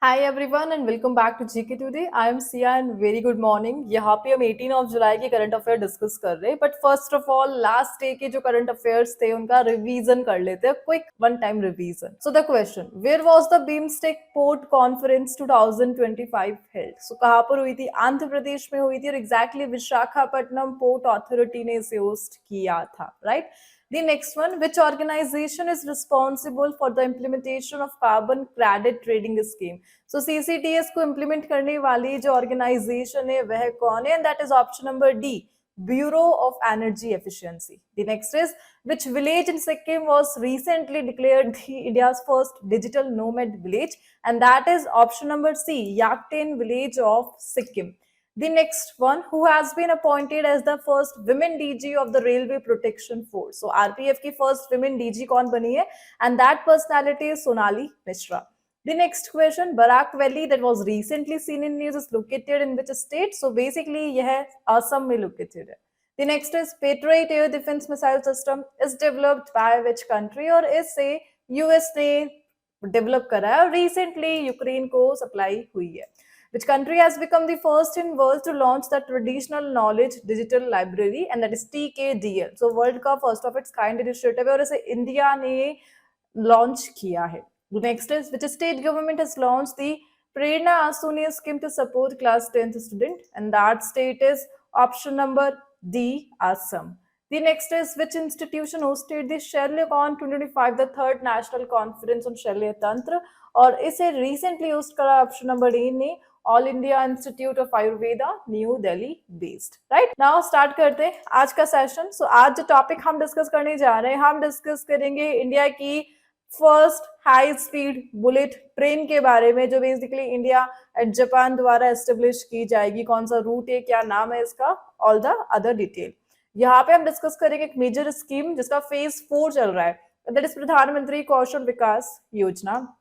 Hi everyone and welcome back to GK today. I am Siya and very good morning. यहाँ पे हम 18 जुलाई के current affair discuss कर रहे हैं, but first of all last day के जो करंट अफेयर्स थे उनका रिवीजन कर लेते हैं, quick one time revision. So the question, where was the BIMSTEC port conference 2025 held? So कहाँ पर हुई थी? आंध्र प्रदेश में हुई थी और एग्जैक्टली विशाखापट्टनम पोर्ट अथॉरिटी ने इसे होस्ट किया था, right? The next one, which organization is responsible for the implementation of carbon credit trading scheme? So CCTS को implement करने वाली जो organization है वह कौन है? And that is option number D, Bureau of Energy Efficiency. The next is, which village in Sikkim was recently declared the India's first digital nomad village? And that is option number C, Yakten village of Sikkim. The next one, who has been appointed as the first women DG of the Railway Protection Force? So RPF की first women DG कौन बनी है? And that personality is Sonali Mishra. The next question, Barak Valley that was recently seen in news is located in which state? So basically यह Assam में located है. The next is, Patriot Air Defense Missile System is developed by which country? और इससे US ने develop करा है और recently Ukraine को सप्लाई हुई है. Which country has become the first in world to launch the traditional knowledge digital library? And that is TKDL. So world का first of its kind initiative है और इसे इंडिया ने launch किया है. The next is, which state government has launched the Prerna Asuni scheme to support class 10th student? And that state is option number D, Assam. The next is, which institution hosted the ShailyaCon 2025, the third national conference on Shailya Tantra? और इसे recently host करा option number D ने all India institute of Ayurveda, new Delhi based, right? Now start करते हैं आज का session. सो आज जो टॉपिक हम डिस्कस करने जा रहे हैं, हम डिस्कस करेंगे इंडिया की first high speed bullet train के बारे में, जो बेसिकली इंडिया एंड जापान द्वारा एस्टेब्लिश की जाएगी. कौन सा रूट है, क्या नाम है इसका, ऑल द अदर डिटेल. यहाँ पे हम डिस्कस करेंगे एक मेजर स्कीम जिसका फेज 4 चल रहा है, दैट इज प्रधानमंत्री कौशल विकास योजना.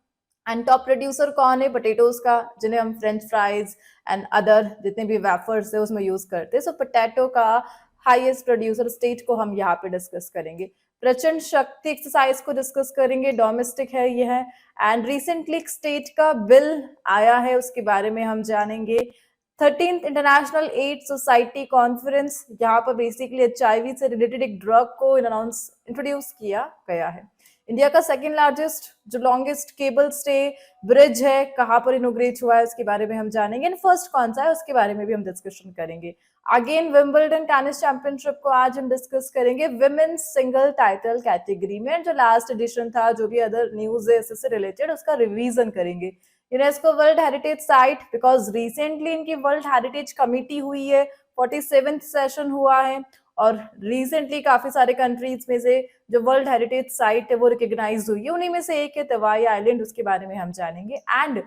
एंड टॉप प्रोड्यूसर कौन है? पोटैटोज का, जिन्हें हम फ्रेंच फ्राइज एंड अदर जितने भी वेफर्स है उसमें यूज करते हैं. सो पोटैटो का हाईएस्ट प्रोड्यूसर स्टेट को हम यहाँ पे डिस्कस करेंगे. प्रचंड शक्ति एक्सरसाइज को डिस्कस करेंगे, डोमेस्टिक है ये है. एंड रिसेंटली एक स्टेट का बिल आया है, उसके बारे में हम जानेंगे. 13th international ads society conference, यहाँ पर बेसिकली HIV से रिलेटेड एक ड्रग को इंट्रोड्यूस किया गया है. इंडिया का सेकेंड लार्जेस्ट जो लॉन्गेस्ट केबल स्टे ब्रिज है, कहाँ पर इनोग्रेट हुआ है उसके बारे में हम जानेंगे. एंड फर्स्ट कौन सा है उसके बारे में भी हम डिस्कशन करेंगे. अगेन विंबलडन टेनिस चैंपियनशिप को आज हम डिस्कस करेंगे विमेन्स सिंगल टाइटल कैटेगरी में. जो लास्ट एडिशन था, जो भी अदर न्यूज है इससे रिलेटेड, उसका रिवीजन करेंगे. UNESCO world heritage site, because recently इनकी वर्ल्ड हेरिटेज कमिटी हुई है, 47th सेशन हुआ है और रिसेंटली काफी सारे कंट्रीज में से जो वर्ल्ड हेरिटेज साइट है वो रिकॉग्नाइज हुई है. उन्हीं में से एक है तवाई आइलैंड, उसके बारे में हम जानेंगे. And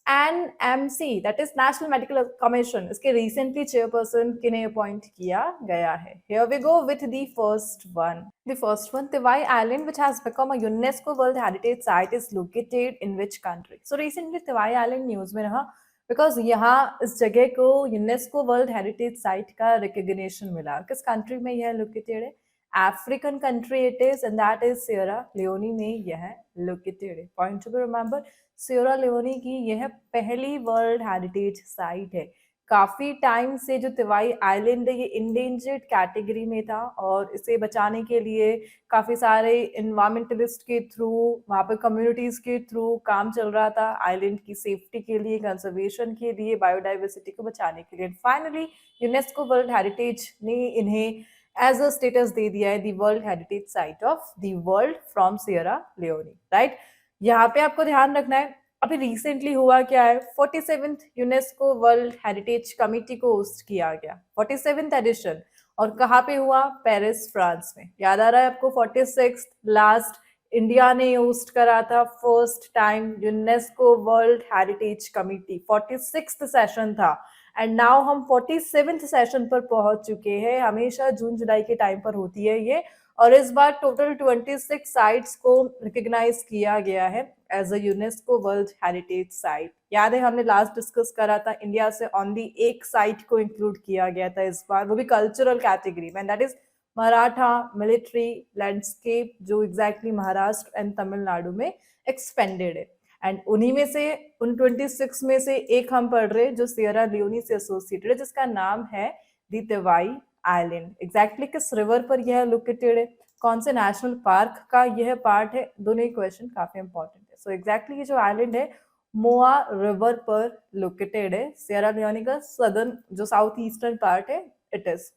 NMC that is national medical commission, इसके रिसेंटली चेयरपर्सन किन्हें अपॉइंट किया गया है. Here we go with the first one. The first one, Tawai Island, which has become a UNESCO World Heritage Site, is located in which country? So recently Tawai Island news में रहा because यहाँ इस जगह को UNESCO world heritage site का recognition मिला. किस country में यह लोकेटेड है? African country it is, and that is Sierra Leone में यह लोकेटेड है. Point to be remember, Sierra Leone की यह पहली वर्ल्ड हेरिटेज साइट है. काफी टाइम से जो तिवाई आइलैंड है ये इंडेंजर्ड कैटेगरी में था और इसे बचाने के लिए काफी सारे इन्वायरमेंटलिस्ट के थ्रू, वहां पर कम्युनिटीज के थ्रू काम चल रहा था आइलैंड की सेफ्टी के लिए, कंजर्वेशन के लिए, बायोडाइवर्सिटी को बचाने के लिए. फाइनली यूनेस्को वर्ल्ड हेरिटेज ने इन्हें एज अ स्टेटस दे दिया है, the world heritage site of the world from Sierra Leone, right? यहाँ पे आपको ध्यान रखना है, अभी रिसेंटली हुआ क्या है, 47th UNESCO world heritage committee को होस्ट किया गया, 47th एडिशन. और कहाँ पे हुआ? पेरिस, फ्रांस में. याद आ रहा है आपको? 46th लास्ट इंडिया ने होस्ट करा था first time UNESCO world heritage committee, 46th session था. एंड नाउ हम 47th सेशन पर पहुंच चुके हैं. हमेशा जून जुलाई के टाइम पर होती है ये, और इस बार टोटल 26 साइट्स को रिकॉग्नाइज किया गया है as a UNESCO world heritage site. याद है हमने लास्ट डिस्कस करा था, इंडिया से ओनली एक साइट को इंक्लूड किया गया था इस बार, वो भी कल्चरल कैटेगरी में, that is Maratha military landscape, जो एग्जैक्टली महाराष्ट्र एंड तमिलनाडु में एक्सपेंडेड है. एंड उन्हीं में से उन 26 में से एक हम पढ़ रहे जो सियरा लियोनी से एसोसिएटेड है, जिसका नाम है दी तेवाई आइलैंड। एग्जैक्टली किस रिवर पर यह लोकेटेड है, कौन से नेशनल पार्क का यह पार्ट है, दोनों ही क्वेश्चन काफी इंपॉर्टेंट है। सो एग्जैक्टली ये जो आइलैंड है मोआ रिवर पर लोकेटेड है, सियरा लियोनी का सदर्न जो साउथ ईस्टर्न पार्ट है इट इज।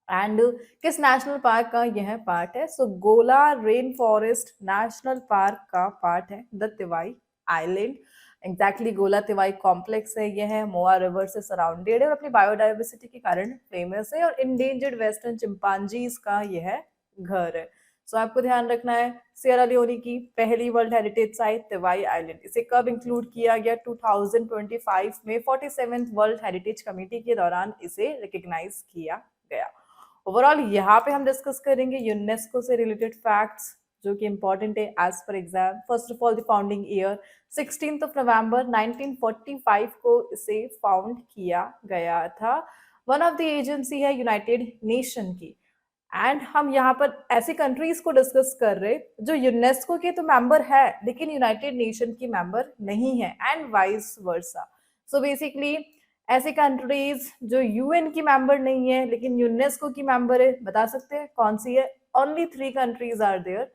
एंड किस नेशनल पार्क का यह पार्ट है, सो गोला रेन फॉरेस्ट नेशनल पार्क का पार्ट है द तिवाई आइलैंड। एग्जैक्टली गोला तिवाई कॉम्प्लेक्स है, यह है मोआ रिवर से सराउंडेड है और अपनी बायोडाइवर्सिटी के कारण फेमस है और इंडेंजर्ड वेस्टर्न चिंपांजीज का यह घर है। सो आपको ध्यान रखना है सियरा लियोनी की पहली वर्ल्ड हेरिटेज साइट तिवाई आइलैंड, इसे कब इंक्लूड किया गया, 2025 में 47th वर्ल्ड हेरिटेज कमेटी के दौरान इसे रिकग्नाइज किया गया। ओवरऑल यहाँ पे हम डिस्कस करेंगे यूनेस्को से रिलेटेड फैक्ट्स जो कि इंपॉर्टेंट है as per exam. First of all the founding year 16 नवंबर 1945 को इसे फाउंड किया गया था। वन ऑफ द एजेंसी है यूनाइटेड नेशन की। एंड हम यहाँ पर ऐसी कंट्रीज को डिस्कस कर रहे जो यूनेस्को के तो मेंबर है लेकिन यूनाइटेड नेशन की मेंबर नहीं है and vice versa. So basically ऐसी कंट्रीज जो यूएन की मेंबर नहीं है लेकिन यूनेस्को की मेंबर है, बता सकते हैं कौन सी है? Only 3 countries are there,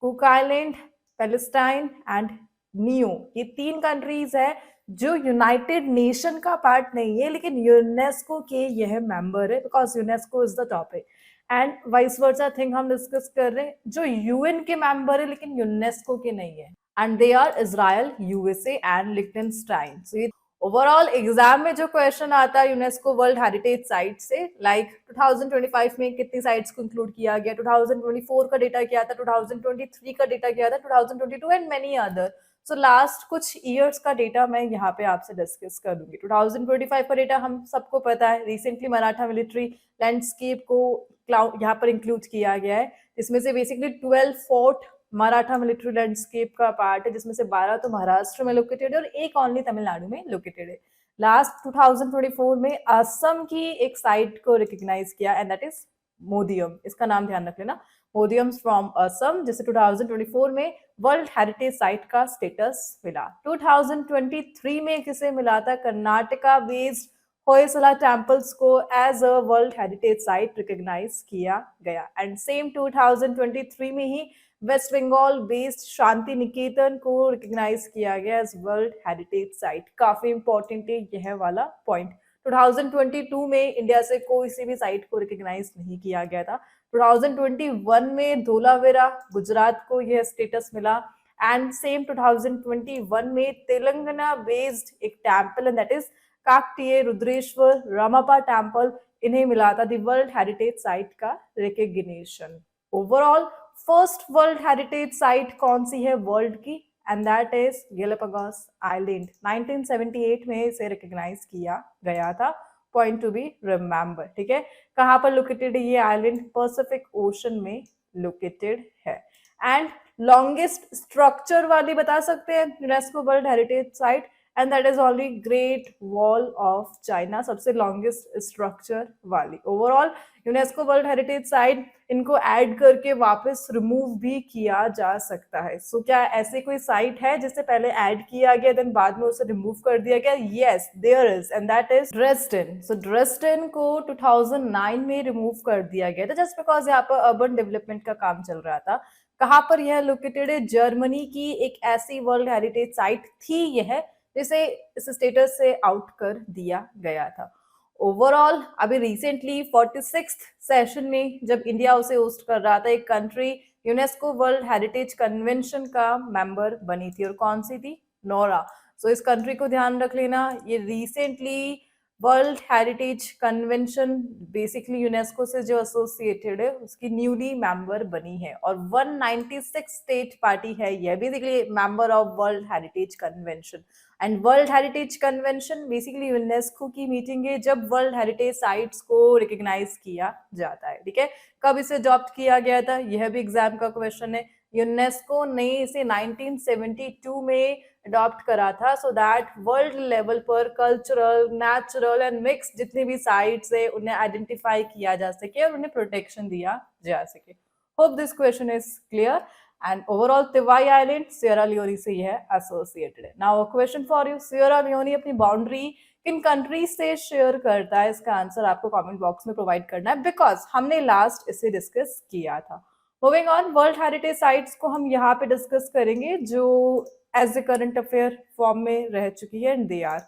Cook Island, Palestine and Niue. ये 3 कंट्रीज है जो यूनाइटेड नेशन का पार्ट नहीं है लेकिन यूनेस्को के यह मेंबर है because UNESCO is the topic. And vice versa thing हम डिस्कस कर रहे हैं जो यूएन के मेंबर है लेकिन यूनेस्को के नहीं है and they are Israel, USA and लिechtenstein। सो ये ओवरऑल एग्जाम में जो क्वेश्चन आता है यूनेस्को वर्ल्ड हेरिटेज साइट से, लाइक 2025 में कितनी साइट्स को इंक्लूड किया गया, 2024 का डेटा क्या था, 2023 का डेटा क्या था, 2022 and many other. So last कुछ ईयर्स का डेटा मैं यहाँ पे आपसे डिस्कस करूंगी। 2025 का डेटा हम सबको पता है, रिसेंटली मराठा मिलिट्री लैंडस्केप को यहाँ पर इंक्लूड किया गया है, इसमें से basically 12 fort Maratha military landscape का पार्ट है जिसमें से 12 तो महाराष्ट्र में लोकेटेड है और एक ओनली तमिलनाडु में लोकेटेड है। लास्ट 2024 में असम की एक साइट को रिकग्नाइज किया एंड दैट इज मोदियम, इसका नाम ध्यान रख लेना, मोदियम्स फ्रॉम असम, जिसे 2024 में वर्ल्ड हेरिटेज साइट का स्टेटस मिला। 2023 में किसे मिला था? कर्नाटका बेस्ड होयसला टेम्पल्स को as a world heritage site recognise किया गया एंड सेम 2023 में ही West Bengal based Shantiniketan को रिकग्नाइज किया गया एज वर्ल्ड हेरिटेज साइट। काफी इंपॉर्टेंट है यह वाला पॉइंट। 2022 में इंडिया से कोई सी भी साइट को रिकग्नाइज नहीं किया गया था। 2021 में धोलावीरा गुजरात को यह स्टेटस मिला एंड सेम 2021 में तेलंगाना बेस्ड एक temple and that is Kakatiya Rudreshwara Ramappa temple, इन्हें मिला था दी वर्ल्ड हेरिटेज साइट का recognition. Overall first world heritage site कौन सी है वर्ल्ड की? And that is Galapagos island. 1978 में इसे रिकग्नाइज किया गया था, पॉइंट टू बी रिमेम्बर। ठीक है, कहाँ पर लोकेटेड है ये आइलैंड? पैसिफिक ओशन में लोकेटेड है। एंड लॉन्गेस्ट स्ट्रक्चर वाली बता सकते हैं UNESCO world heritage site and that is only great wall of China, सबसे लॉन्गेस्ट स्ट्रक्चर वाली। Overall UNESCO world heritage site इनको ऐड करके वापस रिमूव भी किया जा सकता है। सो क्या ऐसे कोई साइट है जिसे पहले ऐड किया गया देन बाद में उसे रिमूव कर दिया गया? Yes there is and that is Dresden. So Dresden को 2009 में रिमूव कर दिया गया था जस्ट बिकॉज यहाँ पर अर्बन डेवलपमेंट का काम चल रहा था। कहाँ पर यह लोकेटेड है? जर्मनी की एक ऐसी वर्ल्ड हेरिटेज साइट थी यह जिसे इस स्टेटस से आउट कर दिया गया था। ओवरऑल अभी रिसेंटली 46th सेशन में जब इंडिया उसे होस्ट कर रहा था, एक country UNESCO world heritage convention का मेंबर बनी थी और कौन सी थी? नोरा। सो इस कंट्री को ध्यान रख लेना, ये recently world heritage convention basically UNESCO से जो एसोसिएटेड है उसकी न्यूली मेंबर बनी है और 196 स्टेट पार्टी है यह basically member of world heritage convention. And world heritage convention basically UNESCO की मीटिंग है जब वर्ल्ड हेरिटेज साइट्स को रिकग्नाइज किया जाता है। ठीक है, कब इसे अडॉप्ट किया गया था? यह भी एग्जाम का क्वेश्चन है। यूनेस्को ने इसे 1972 में अडॉप्ट करा था सो दैट वर्ल्ड लेवल पर कल्चरल, नेचुरल एंड मिक्स जितनी भी साइट्स है उन्हें आइडेंटिफाई किया जा सके और उन्हें प्रोटेक्शन दिया जा सके। Hope this question is clear and overall Tiwai island Sierra Leone से यह एसोसिएटेड है। Now a question for you, Sierra Leone अपनी बाउंड्री किन कंट्री से शेयर करता है? इसका आंसर आपको कमेंट बॉक्स में प्रोवाइड करना है, बिकॉज हमने लास्ट इसे डिस्कस किया था। Moving on, world heritage sites को हम यहाँ पे डिस्कस करेंगे जो as a current affair form में रह चुकी है, and they are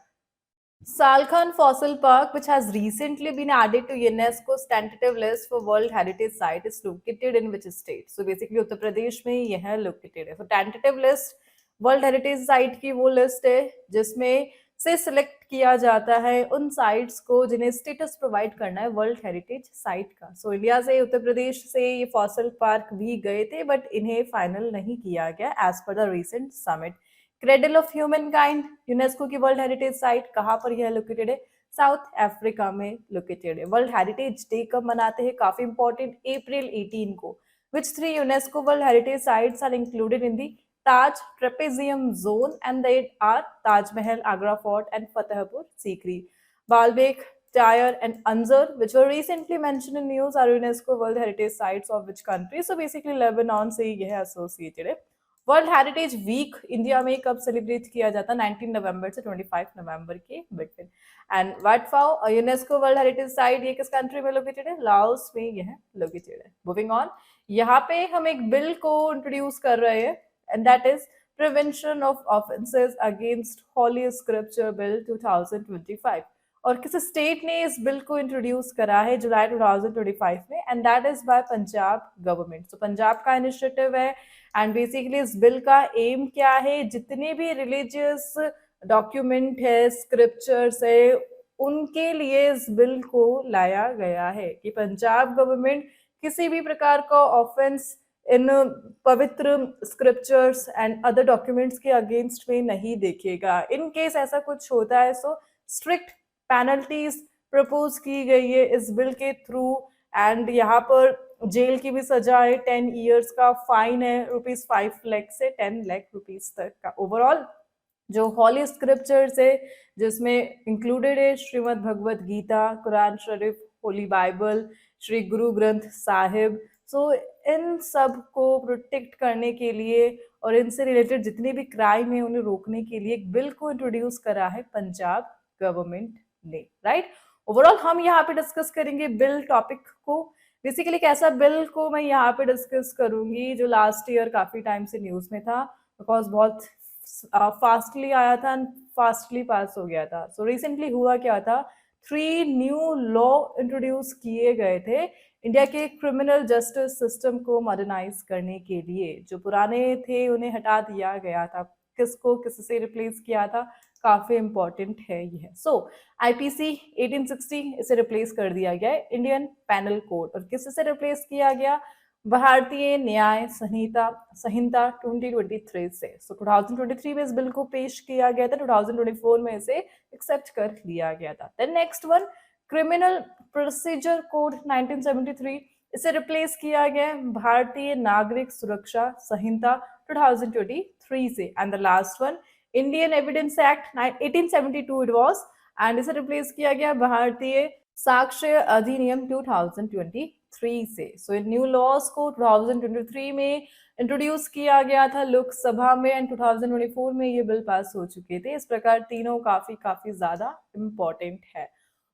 Salkhan Fossil Park, which has recently been added to UNESCO's tentative list for World Heritage Site, is located in which state? So basically Uttar Pradesh में यह located है। So tentative list World Heritage Site की वो list है जिसमें से select किया जाता है उन साइट्स को जिन्हें स्टेटस प्रोवाइड करना है वर्ल्ड हेरिटेज साइट का। सो इंडिया से, उत्तर प्रदेश से ये फॉसिल पार्क भी गए थे, बट इन्हें फाइनल नहीं किया गया एज पर the recent summit. Cradle of human kind UNESCO की वर्ल्ड हेरिटेज साइट कहाँ पर यह लोकेटेड है? साउथ अफ्रीका में लोकेटेड है। वर्ल्ड हेरिटेज डे कब मनाते हैं? काफी इंपॉर्टेंट, अप्रैल 18 को। Which 3 UNESCO world heritage sites are included in the Taj trapezium zone, and they are Taj Mahal, Agra Fort, and Fatehpur Sikri. Baalbek, Tyre, and Anzar, which were recently mentioned in news, are UNESCO World Heritage Sites of which country? So basically Lebanon से यह associated है। World heritage week India में कब celebrate किया जाता है? 19 नवंबर से 25 नवंबर के बिटवीन। एंड वाट फाओ यूनेस्को वर्ल्ड हेरिटेज साइट ये किस कंट्री में लोकेटेड है? लाओस में यह लोकेटेड है। मूविंग ऑन, यहाँ पे हम एक बिल को इंट्रोड्यूस कर रहे हैं, and that is Prevention of Offences Against Holy Scripture Bill 2025। और किस स्टेट ने इस बिल को इंट्रोड्यूस करा है जुलाई 2025 में? And that is by Punjab government. So Punjab का इनिशिएटिव है, एंड बेसिकली इस बिल का एम क्या है? जितने भी रिलीजियस डॉक्यूमेंट है, स्क्रिप्चर्स है, उनके लिए इस बिल को लाया गया है कि पंजाब गवर्नमेंट किसी भी प्रकार का ऑफेंस इन पवित्र स्क्रिप्चर्स एंड अदर डॉक्यूमेंट्स के अगेंस्ट में नहीं देखेगा। इन केस ऐसा कुछ होता है सो स्ट्रिक्ट पेनल्टीज प्रपोज की गई है इस बिल के थ्रू, एंड यहाँ पर जेल की भी सजा है, 10 इयर्स का फाइन है, ₹5 लाख से 10 लाख रुपीज तक का। ओवरऑल जो हॉली स्क्रिप्चर्स है जिसमें इंक्लूडेड है श्रीमद् भगवत गीता, कुरान शरीफ, होली बाइबल, श्री गुरु ग्रंथ साहिब। सो इन सब को प्रोटेक्ट करने के लिए और इनसे रिलेटेड जितने भी क्राइम है उन्हें रोकने के लिए एक बिल को इंट्रोड्यूस करा है पंजाब गवर्नमेंट ने, राइट। ओवरऑल हम यहाँ पे डिस्कस करेंगे बिल टॉपिक को। बेसिकली कैसा बिल को मैं यहाँ पे डिस्कस करूंगी जो लास्ट ईयर काफी टाइम से न्यूज में था, बिकॉज बहुत फास्टली आया था एंड फास्टली पास हो गया था। सो रिसेंटली हुआ क्या था, 3 न्यू लॉ इंट्रोड्यूस किए गए थे इंडिया के क्रिमिनल जस्टिस सिस्टम को मॉडर्नाइज करने के लिए। जो पुराने थे उन्हें हटा दिया गया था, किसको किससे रिप्लेस किया था, काफी इंपॉर्टेंट है यह। सो आईपीसी 1860 इसे रिप्लेस कर दिया गया है इंडियन पैनल कोड, और किससे रिप्लेस किया गया? भारतीय न्याय संहिता 2023 से। सो 2023 में इस बिल को पेश किया गया था, 2024 में इसे एक्सेप्ट कर लिया गया था। Then next one, Criminal Procedure Code 1973, इसे रिप्लेस किया गया भारतीय नागरिक सुरक्षा संहिता 2023 से। And the last one, Indian evidence act 1872 it was, and इसे रिप्लेस किया गया भारतीय साक्ष्य अधिनियम 2023 से। सो इन न्यू लॉज को 2023 में इंट्रोड्यूस किया गया था लोकसभा में, एंड 2024 में ये बिल पास हो चुके थे। इस प्रकार तीनों काफी ज्यादा इंपॉर्टेंट है।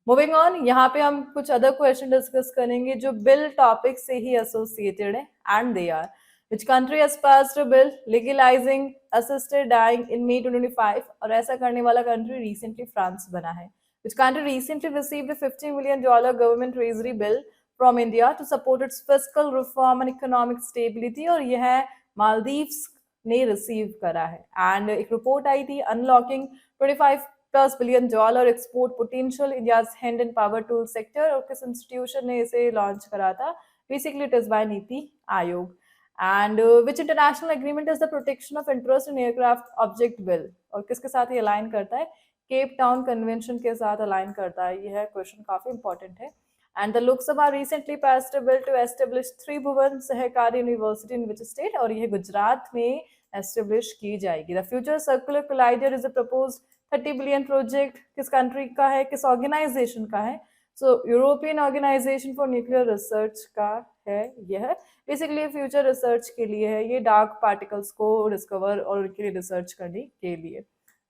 मूविंग ऑन, यहाँ पे हम कुछ अदर क्वेश्चन डिस्कस करेंगे जो बिल टॉपिक से ही एसोसिएटेड है, and they are which country has passed a bill legalizing assisted dying in May 2025, और ऐसा करने वाला कंट्री रिसेंटली फ्रांस बना है। Which country recently received a $50 million government treasury bill from India to support its fiscal reform and economic stability, और यह मालदीव्स ने receive करा है। एंड एक रिपोर्ट आई थी unlocking $25+ billion export potential India's hand and power tool sector, और किस institution ने इसे लॉन्च करा था? Basically it is by NITI Aayog. And which international agreement is the protection of interest in aircraft object bill, और किसके साथ ये अलाइन करता है? केप टाउन कन्वेंशन के साथ अलाइन करता है। यह क्वेश्चन काफी इंपॉर्टेंट है। And the Lok Sabha recently passed a bill to establish Tribhuvan Sahkari university in which state, और यह गुजरात में एस्टेब्लिश की जाएगी। The future circular collider is a proposed $30 billion project, किस कंट्री का है, किस ऑर्गेनाइजेशन का है? So European organisation for nuclear research का है यह, बेसिकली फ्यूचर रिसर्च के लिए है, ये डार्क पार्टिकल्स को डिस्कवर और उनके लिए रिसर्च करने के लिए।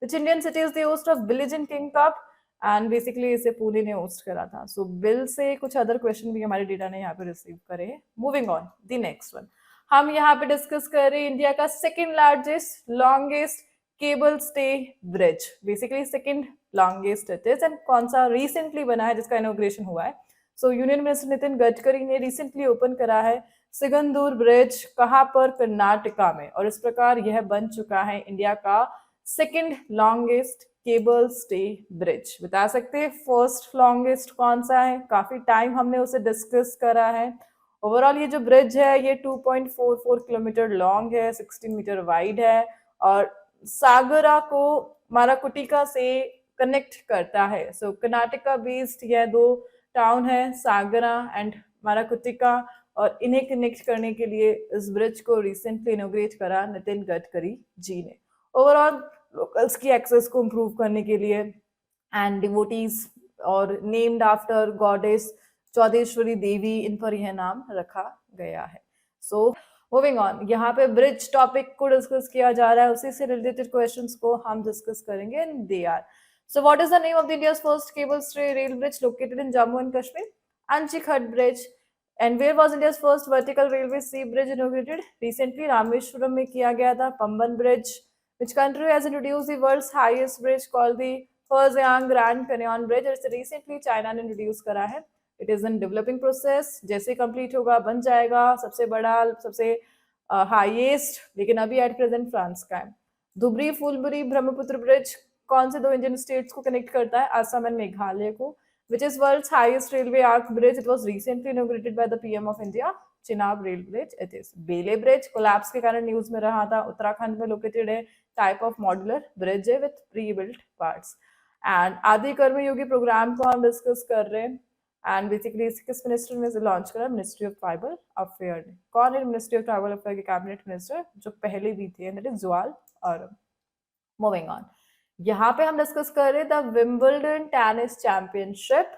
Which Indian city is the host of Billie Jean King Cup, and basically इसे पुणे ने होस्ट करा था। सो बिल से कुछ अदर क्वेश्चन भी हमारे डेटा ने यहाँ पे रिसीव करे हैं। Moving on the next one, हम यहाँ पे डिस्कस कर रहे हैं इंडिया का second largest longest cable stay bridge, basically second longest it is, and कौन सा रिसेंटली बना है जिसका इनॉग्रेशन हुआ है। सो यूनियन मिनिस्टर नितिन गडकरी ने रिसेंटली ओपन करा है सिगंदूर ब्रिज, कहाँ पर, कर्नाटका में, और इस प्रकार यह बन चुका है इंडिया का second longest cable stay bridge. बता सकते हैं फर्स्ट लॉन्गेस्ट कौन सा है? काफी टाइम हमने उसे डिस्कस करा है। ओवरऑल ये जो ब्रिज है ये 2.44 किलोमीटर लॉन्ग है, 16 मीटर वाइड है, और सागरा को माराकुटिका से कनेक्ट करता है। सो कर्नाटका बेस्ड यह दो टाउन है, सागरा एंड माराकुटिका, और इन्हें कनेक्ट करने के लिए इस ब्रिज को रिसेंटली इनोग्रेट करा नितिन गडकरी जी ने। ओवरऑल लोकल्स की एक्सेस को इम्प्रूव करने के लिए, एंड डिवोटीज और नेम्ड आफ्टर गॉडेस चौदेश्वरी देवी, इन पर यह नाम रखा गया है। सो मूविंग ऑन, यहाँ पे ब्रिज टॉपिक को डिस्कस किया जा रहा है, उसी से रिलेटेड क्वेश्चंस को हम डिस्कस करेंगे, and they are, so what is the name of the India's first cable stay rail bridge located in Jammu and Kashmir? Anchikhat Bridge. And where was India's first vertical railway sea bridge inaugurated? Recently Rameswaram में किया गया था, Pamban Bridge. Which country has introduced the world's highest bridge called the Herzliang Grand Canyon Bridge? It's recently China ने introduce करा है. It is in developing process. जैसे complete होगा बन जाएगा, सबसे बड़ा, सबसे highest, लेकिन अभी at present फ्रांस का है। धुबरी फुलबुरी ब्रह्मपुत्र ब्रिज कौन से दो इंडियन स्टेट्स को कनेक्ट करता है? असम एंड मेघालय को। Which is world's highest railway arch bridge? It was recently inaugurated by the PM of India, Chenab rail bridge it is. बेले ब्रिज कोलैप्स के कारण न्यूज में रहा था, उत्तराखंड में लोकेटेड है, टाइप ऑफ मॉड्यूलर ब्रिज है with pre built parts. And आदि कर्मयोगी प्रोग्राम को हम डिस्कस कर रहे हैं, एंड बेसिकली किस मिनिस्टर ने लॉन्च करा? मिनिस्ट्री ऑफ ट्राइबल अफेयर ने। कौन है मिनिस्ट्री ऑफ ट्राइबल अफेयर के कैबिनेट मिनिस्टर जो पहले भी थे? दैट इज जवाल आरम। मूविंग ऑन, यहाँ पे हम डिस्कस कर रहे हैं the Wimbledon tennis championship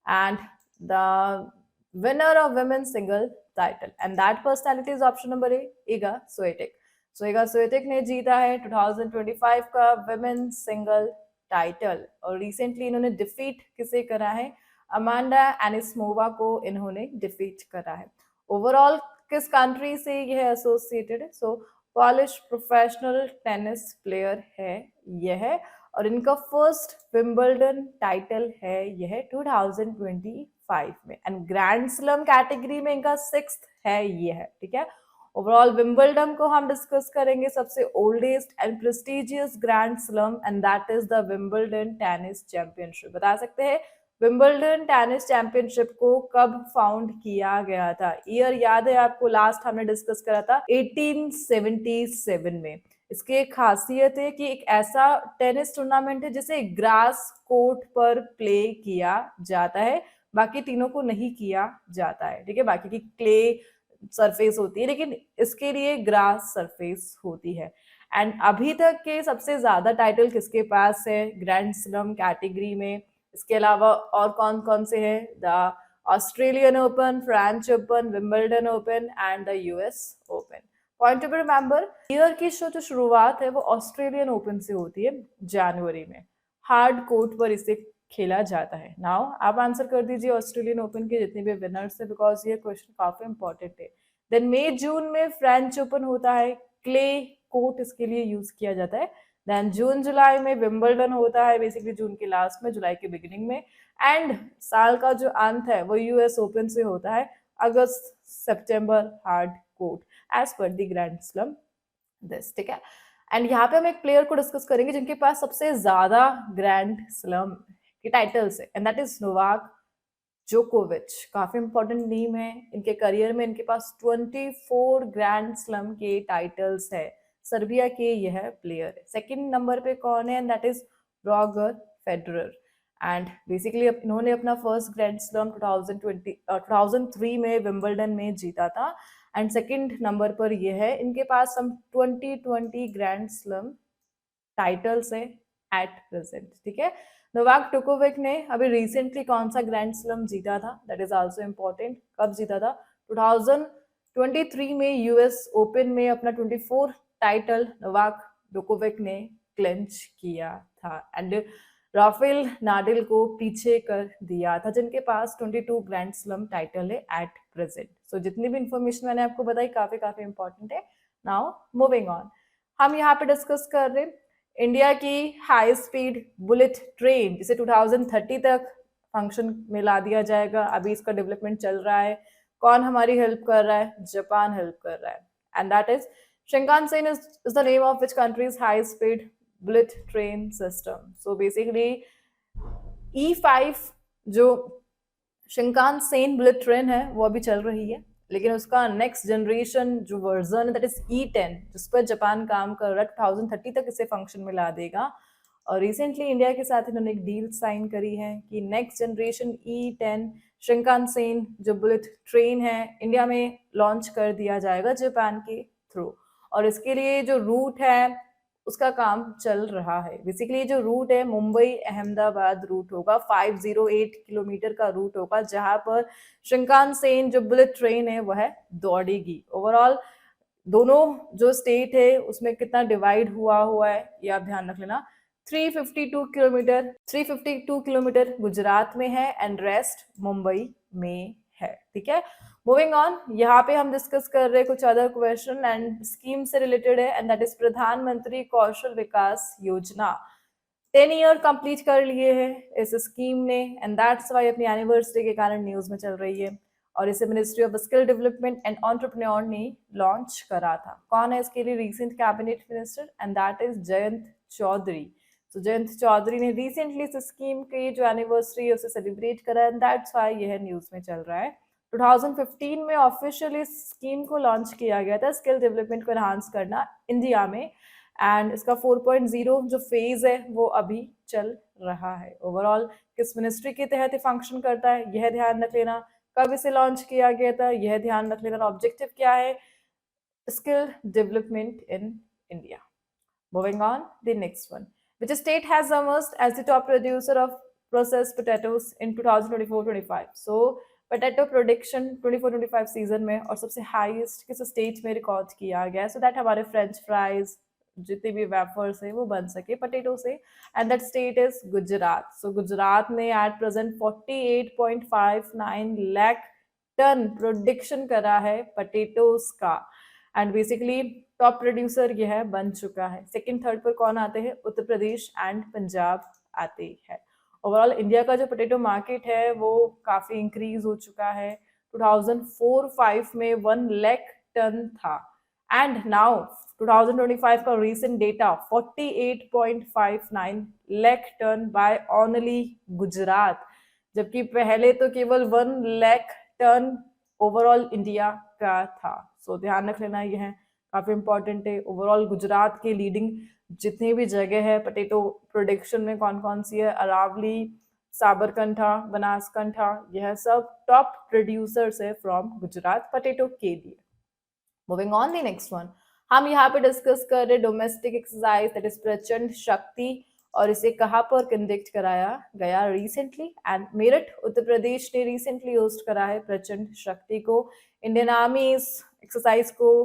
and the winner of women single title, and that personality is option number A, Iga Swiatek. So Iga Swiatek ने जीता है 2025 का वुमेन सिंगल टाइटल, और रिसेंटली इन्होंने डिफीट किसे करा है? अमांडा एनिस्मोवा को इन्होंने डिफीट करा है। ओवरऑल किस कंट्री से यह एसोसिएटेड है? सो पॉलिश प्रोफेशनल टेनिस प्लेयर है यह, और इनका फर्स्ट विंबलडन टाइटल है यह 2025 में, एंड ग्रैंड स्लैम कैटेगरी में इनका 6th है यह, ठीक है। ओवरऑल विंबलडन को हम डिस्कस करेंगे, सबसे oldest and prestigious grand slam, and that is the Wimbledon tennis championship. बता सकते हैं विंबलडन टेनिस चैंपियनशिप को कब फाउंड किया गया था? ईयर याद है आपको? लास्ट हमने डिस्कस करा था 1877 में। इसकी एक खासियत है कि एक ऐसा टेनिस टूर्नामेंट है जिसे ग्रास कोर्ट पर प्ले किया जाता है, बाकी तीनों को नहीं किया जाता है, ठीक है। बाकी की क्ले सरफेस होती है, लेकिन इसके लिए ग्रास सरफेस होती है। एंड अभी तक के सबसे ज्यादा टाइटल किसके पास है ग्रैंड स्लैम कैटेगरी में? इसके अलावा और कौन कौन से हैं? The Australian open, French open, Wimbledon open and the US open. Point two remember, year की जो शुरुआत है वो ऑस्ट्रेलियन ओपन से होती है जनवरी में, हार्ड कोर्ट पर इसे खेला जाता है। नाउ आप आंसर कर दीजिए ऑस्ट्रेलियन ओपन के जितने भी विनर्स है, बिकॉज ये क्वेश्चन काफी इंपॉर्टेंट है। देन मई जून में फ्रेंच ओपन होता है, क्ले कोर्ट इसके लिए यूज किया जाता है। देन जून जुलाई में विंबलडन होता है, बेसिकली जून के लास्ट में, जुलाई के बिगिनिंग में, एंड साल का जो अंत है वो यूएस ओपन से होता है, अगस्त सितंबर हार्ड कोर्ट एज पर द ग्रैंड स्लैम दिस, ठीक है। एंड यहाँ पे हम एक प्लेयर को डिस्कस करेंगे जिनके पास सबसे ज्यादा ग्रैंड स्लैम के टाइटल्स है, एंड दैट इज नोवाक जोकोविच। काफी इंपॉर्टेंट नेम है, इनके करियर में इनके पास 24 ग्रैंड स्लैम के टाइटल्स है। सर्बिया के यह प्लेयर है। सेकंड नंबर पे कौन है? That is Roger Federer, and basically इन्होंने अपना फर्स्ट ग्रैंड स्लैम 2003 में विंबलडन में जीता था, एंड सेकंड नंबर पर यह है। इनके पास हम 20 ग्रैंड स्लैम टाइटल्स है, एट प्रेजेंट, ठीक है। नोवाक जोकोविक ने अभी रिसेंटली कौन सा ग्रैंड स्लैम जीता था, दैट इज आल्सो इम्पोर्टेंट। कब जीता था? 2023 में यूएस ओपन में अपना 24 टाइटल नोवाक जोकोविक ने क्लेंच किया था एंड राफेल नाडिल को पीछे कर दिया था, जिनके पास 22 ग्रैंड स्लैम टाइटल है एट प्रेजेंट। सो जितनी भी इंफॉर्मेशन मैंने आपको बताई काफी इंपॉर्टेंट है। नाउ मूविंग ऑन, हम यहाँ पे डिस्कस कर रहे हैं इंडिया की हाई स्पीड बुलेट ट्रेन, जिसे 2030 तक फंक्शन में ला दिया जाएगा। अभी इसका डेवलपमेंट चल रहा है। कौन हमारी हेल्प कर रहा है? जापान हेल्प कर रहा है and that is Shinkansen is the name of which country's high speed bullet train system. So basically E5 जो शिंकानसेन बुलेट ट्रेन है वो अभी चल रही है, लेकिन उसका नेक्स्ट जनरेशन जो वर्जन है दैट इज E10, जिस पर जापान काम कर रहा है, 2030 तक इसे फंक्शन में ला देगा। और रिसेंटली इंडिया के साथ इन्होंने एक डील साइन करी है कि नेक्स्ट जनरेशन E10 शिंकानसेन जो बुलेट ट्रेन है इंडिया में लॉन्च कर दिया जाएगा जापान के थ्रू। और इसके लिए जो रूट है उसका काम चल रहा है। बेसिकली जो रूट है मुंबई अहमदाबाद रूट होगा, 508 किलोमीटर का रूट होगा, जहां पर शिंकानसेन जो बुलेट ट्रेन है वह दौड़ेगी। ओवरऑल दोनों जो स्टेट है उसमें कितना डिवाइड हुआ है ये आप ध्यान रख लेना। 352 किलोमीटर गुजरात में है एंड रेस्ट मुंबई में है, ठीक है। मूविंग ऑन, यहाँ पे हम डिस्कस कर रहे हैं कुछ अदर क्वेश्चन एंड स्कीम से रिलेटेड है एंड दैट इज प्रधानमंत्री कौशल विकास योजना। 10 ईयर कंप्लीट कर लिए हैं इस स्कीम ने एंड दैट्स वाई अपनी एनिवर्सरी के कारण न्यूज में चल रही है। और इसे Ministry of Skill Development and Entrepreneur ने लॉन्च करा था। कौन है इसके लिए recent cabinet minister? And that is Jayant Chaudhary. तो जयंत चौधरी ने रिसेंटली इस स्कीम की जो एनिवर्सरी है उसे सेलिब्रेट करा एंड दैट्स वाई यह न्यूज में चल रहा है। 2015 में ऑफिशियली इस स्कीम को लॉन्च किया गया था, स्किल डेवलपमेंट को एनहांस करना इंडिया में, एंड इसका 4.0 जो फेज है वो अभी चल रहा है। ओवरऑल किस मिनिस्ट्री के तहत फंक्शन करता है यह ध्यान रख लेना, कब इसे लॉन्च किया गया था यह ध्यान रख लेना, ऑब्जेक्टिव क्या है? Skill development in India. Moving on, the next one. Which state has emerged as the top producer of processed potatoes in 2024-25? So, potato production 24-25 season में और सबसे हाईएस्ट किस स्टेट में रिकॉर्ड किया गया, सो दैट हमारे फ्रेंच फ्राइज जितने भी वेफर्स है वो बन सके पटेटो से, and that state is Gujarat. So Gujarat ने at present 48.59 lakh tonne production करा है पटेटोज का एंड बेसिकली टॉप प्रोड्यूसर यह है बन चुका है। सेकंड थर्ड पर कौन आते हैं? उत्तर प्रदेश एंड पंजाब आते हैं। ओवरऑल इंडिया का जो पोटैटो मार्केट है वो काफी इंक्रीज हो चुका है। 2004-05 में 1 लाख टन था एंड नाउ 2025 का recent data 48.59 lakh tonne by only Gujarat, जबकि पहले तो केवल 1 लाख टन ओवरऑल इंडिया का था। सो ध्यान रख लेना, यह काफी इंपॉर्टेंट है। ओवरऑल गुजरात के लीडिंग जितनी भी जगह है पोटैटो प्रोडक्शन में कौन कौन सी है, अरावली, साबरकंठा, बनासकंठा, यह सब टॉप प्रोड्यूसर्स है फ्रॉम गुजरात पोटैटो के लिए। Moving on the next one, हम यहाँ पे डिस्कस कर रहे डोमेस्टिक एक्सरसाइज दैट इज प्रचंड शक्ति, और इसे कहाँ पर कंडक्ट कराया गया रिसेंटली? एंड मेरठ उत्तर प्रदेश ने रिसेंटली होस्ट करा है प्रचंड शक्ति को। इंडियन आर्मी इस एक्सरसाइज को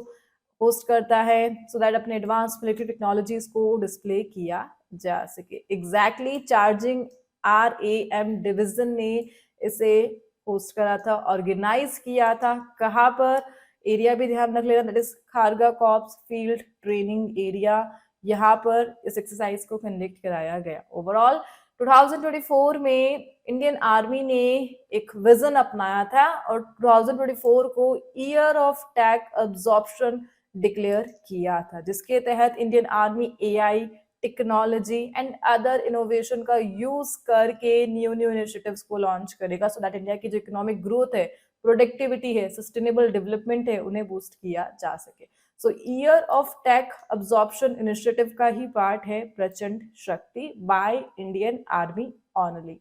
होस्ट करता है सो दैट अपने एडवांस मिलिट्री टेक्नोलॉजीज को डिस्प्ले किया जा सके। एग्जैक्टली चार्जिंग RAM डिवीजन ने इसे होस्ट करा था, ऑर्गेनाइज किया था। कहाँ पर? एरिया भी ध्यान रख लेना, that is Kharga corps field training area. यहाँ पर इस एक्सरसाइज को कंडक्ट कराया गया। ओवरऑल 2024 में इंडियन आर्मी ने एक विजन अपनाया था और 2024 को year of tech absorption declare किया था, जिसके तहत Indian army AI technology and other innovation का यूज करके न्यू इनिशिएटिव्स को लॉन्च करेगा सो दैट इंडिया की जो इकोनॉमिक ग्रोथ है, प्रोडक्टिविटी है, सस्टेनेबल डेवलपमेंट है, उन्हें बूस्ट किया जा सके। So year of tech absorption initiative का ही पार्ट है Prachand Shakti by Indian army only.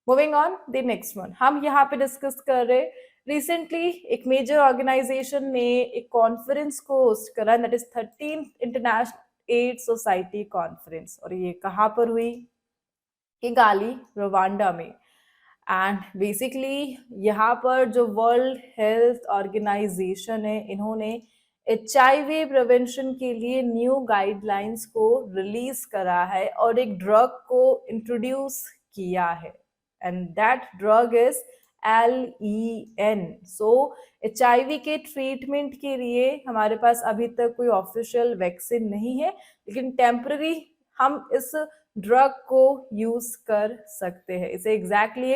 Moving on the next one, हम यहाँ पे डिस्कस कर रहे रिसेंटली एक मेजर ऑर्गेनाइजेशन ने एक कॉन्फ्रेंस को होस्ट करा दैट इज 13th एड सोसाइटी कॉन्फ्रेंस, और ये कहाँ पर हुई? किगाली, रवांडा में। एंड बेसिकली यहाँ पर जो वर्ल्ड हेल्थ ऑर्गेनाइजेशन है, इन्होंने HIV प्रिवेंशन के लिए न्यू गाइडलाइंस को रिलीज करा है और एक ड्रग को इंट्रोड्यूस किया है, and that drug is LEN। So HIV के ट्रीटमेंट के लिए हमारे पास अभी तक कोई ऑफिशियल वैक्सीन नहीं है, लेकिन टेम्पररी हम इस ड्रग को यूज कर सकते हैं। इसे एग्जैक्टली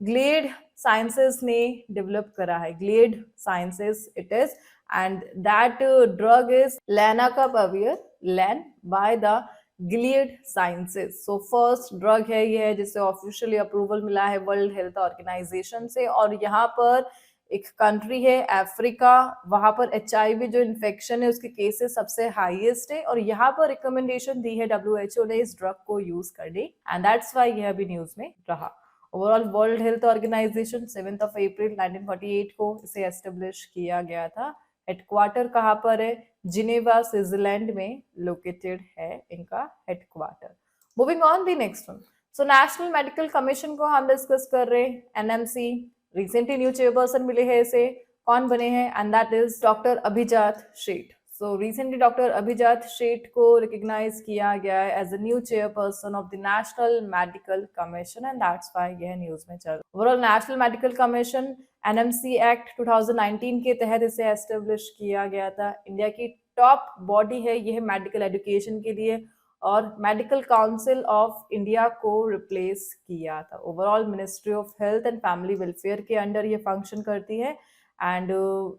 ग्लेड साइंसेस ने डेवलप करा है, Gilead Sciences it is, and that drug is lenacapavir, len by the Gilead Sciences. So first drug है ये, जिसे ऑफिशियली अप्रूवल मिला है वर्ल्ड हेल्थ ऑर्गेनाइजेशन से, और यहाँ पर एक कंट्री है अफ्रीका, वहां पर HIV जो इन्फेक्शन है उसके केसेस सबसे हाईएस्ट है, और यहाँ पर रिकमेंडेशन दी है WHO ने इस ड्रग को यूज करने, एंड दैट्स व्हाई यह भी न्यूज में रहा। ओवरऑल वर्ल्ड हेल्थ ऑर्गेनाइजेशन 7 अप्रैल 1948 को इसे एस्टेब्लिश किया गया था। हेडक्वार्टर कहाँ पर है? जिनेवा, स्विट्जरलैंड में लोकेटेड है इनका headquarter. Moving on the next one, so national medical commission को हम डिस्कस कर रहे हैं, NMC। रिसेंटली न्यू चेयरपर्सन मिले हैं इसे, कौन बने हैं? एंड दैट इज डॉक्टर अभिजात शेठ। सो रिसेंटली डॉक्टर अभिजात शेठ को रिकॉग्नाइज किया गया है as a new chairperson of the National medical Commission, and that's why यह न्यूज में चल रहा है। Overall National medical Commission NMC act 2019 के तहत इसे एस्टेब्लिश किया गया था। इंडिया की टॉप बॉडी है यह मेडिकल एजुकेशन के लिए, और मेडिकल काउंसिल ऑफ इंडिया को रिप्लेस किया था। Overall ministry of health and family welfare के अंडर ये फंक्शन करती है, एंड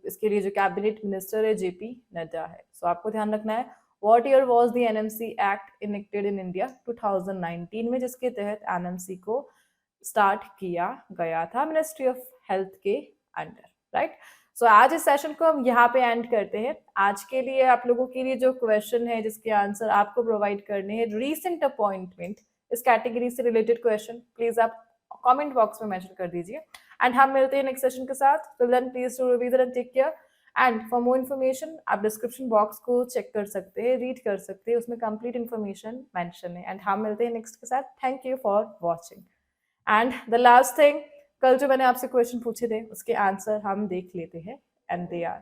इसके लिए जो कैबिनेट मिनिस्टर है JP नड्डा है। सो आपको ध्यान रखना है, what year was the NMC act enacted in India? 2019 में, जिसके तहत NMC को स्टार्ट किया गया था मिनिस्ट्री ऑफ हेल्थ के अंडर, राइट। सो आज इस सेशन को हम यहाँ पे एंड करते हैं। आज के लिए आप लोगों के लिए जो क्वेश्चन है जिसके आंसर आपको प्रोवाइड करने हैं, रीसेंट अपॉइंटमेंट, इस कैटेगरी से रिलेटेड क्वेश्चन प्लीज आप कमेंट बॉक्स में मेंशन कर दीजिए, एंड हम मिलते हैं नेक्स्ट सेशन के साथ। Till then please to revise and take care, and for more information आप डिस्क्रिप्शन बॉक्स को चेक कर सकते हैं, रीड कर सकते हैं, उसमें कंप्लीट इन्फॉर्मेशन मेंशन है। एंड हम मिलते हैं नेक्स्ट के साथ। Thank you for watching. And the last thing, कल जो मैंने आपसे क्वेश्चन पूछे थे उसके आंसर हम देख लेते हैं, एंड दे आर